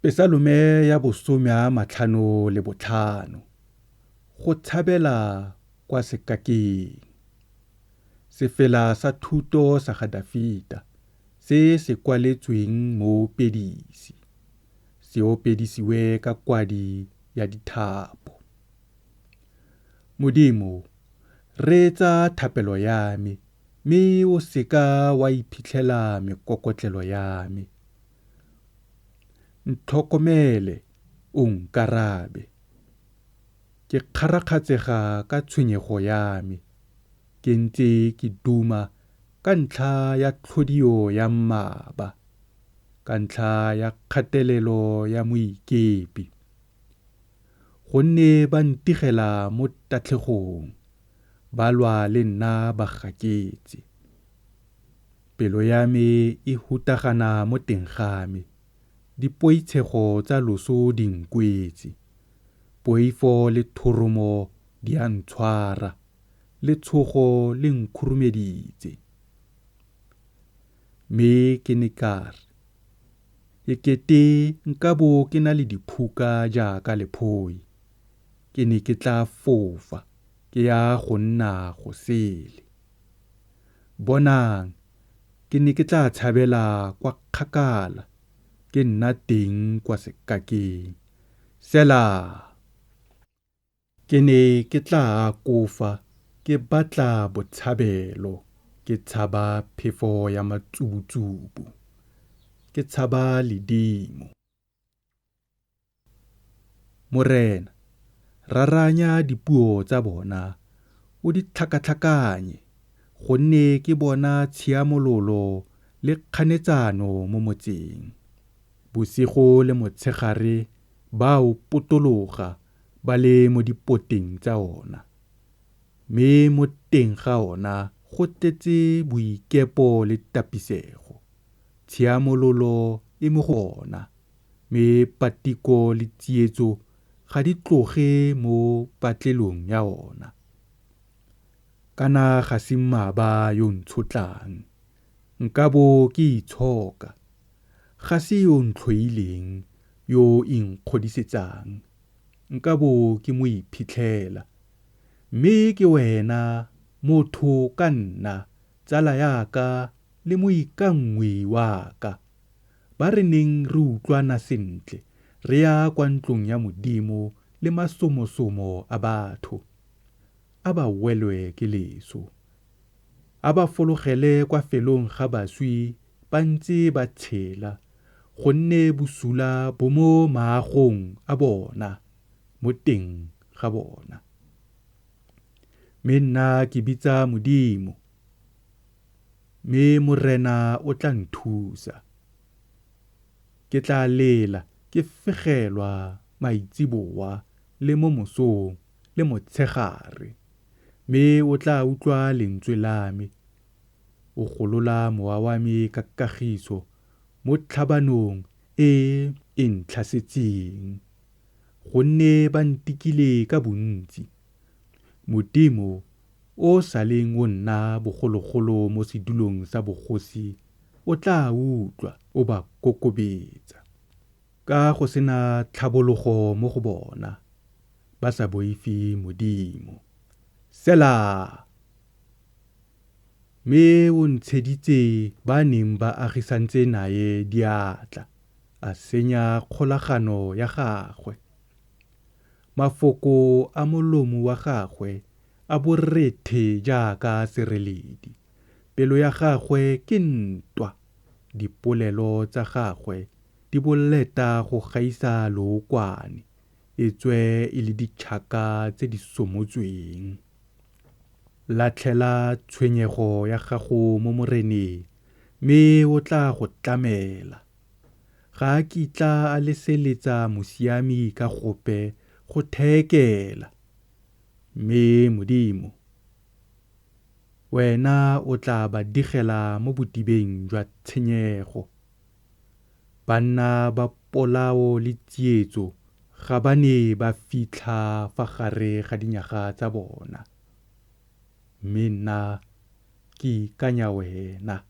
Pesalume ya bosomya matlhano le botlhano. Go tshabela kwa sekakeng. Sefela sa thuto sa ga Dafita se se kwaletsweng mo Pedisi. Se opedisiwe ka kwadi ya dithapo. Modimo, reetsa thapelo ya me, mme o seka wa iphitlhela mekokotlelo ya me. Ntlhokomele, o nkarabe. Ke kgarakgatsega ka tshwenyego ya me. Ke ntse ke duma ka ntlha ya tlhodio ya mmaba. Ka ntlha ya kgatelelo ya moikepi. Gonne ba ntigela mo tatlhegong. Ba lwa le nna ba gaketse. Pelo ya me e hutagana mo teng ga me. Dipoitshego tsa loso di nkwetse. Poifo le thoromo di a ntshwara. Letshogo le nkhurumeditse. Me ke ne ka re, ekete nkabo ke na le diphuka jaaka lephoi. Ke ne ke tla fofa, ke ya go nna go sele. Bonang, ke ne ke tla tshabela kwa kgakala, ke nna teng kwa sekakeng. Sela! Ke ne ke tla kofa, ke batla botshabelo, ke tshaba phefo ya matsubutsubu. Ke tshaba ledimo. Morena, raranya dipuo tsa bona, o di tlhakatlhakanye, gonne ke bona tshiamololo le kganetsano mo motseng. Bosigo le motshegare ba o potologa ba le mo dipoteng tsa ona. Me mo teng ga ona go tletse boikepo le tapisego. Tshiamololo e mo go ona. Me patiko le tsietso ga di tloge mo patlelong ya ona. Kana ga se mmaba yo ntshotlang. Nkabo ke itshoka. Ga se yo ntlhoileng yo inkgodisetsang. Nkabo ke mo iphitlhela. Mme ke wena, motho ka nna, tsala yaka le moikangwi wa ka. Ba re neng re utlwana sentle, re ya kwa ntlong ya Modimo le masomosomo a batho. A ba welwe ke leso. A ba fologele kwa felong ga baswi ba ntse ba tshela. Gonne bosula bo mo maagong a bona, mo teng ga bona. Me nna ke bitsa Modimo. Me morena o tla nthusa. Ke tla lela, ke fegelwa maitsiboa le mo mosong le motshegare. Me o tla utlwa lentswe la me. O golola mowa wa me ka kagiso mo tlhabanong e ntlhasetseng. Gonne ba ntikile ka bontsi. Modimo o saleng o nna bogologolo mo sedulong sa bogosi, o tla utlwa o ba kokobetsa. Ka go sena tlhabologo mo go bona, ba sa boifi Modimo. Sela! Me o ntsheditse ba neng ba agisantse nae diatla, a senya kgolagano ya gagwe. Mafoko a molomo wa gagwe a borethe jaaka sereledi. Pelo ya gagwe ke ntwa. Dipolelo tsa gagwe di boleta go gaisa lookwane. E tswe e le ditšhaka tse di somotsweng. Latlhela tshwenyego ya gago mo moreneng, me o tla go tlamela. Ga a kitla a leseletsa mosiami ka gope go thekela. Me Modimo, wena o tla ba digela mo bodibeng jwa tshenyego. Banna ba polao le tsietso ga ba ne ba fitlha fa gare ga dinyaga tsa bona. Me nna ke ikanya wena.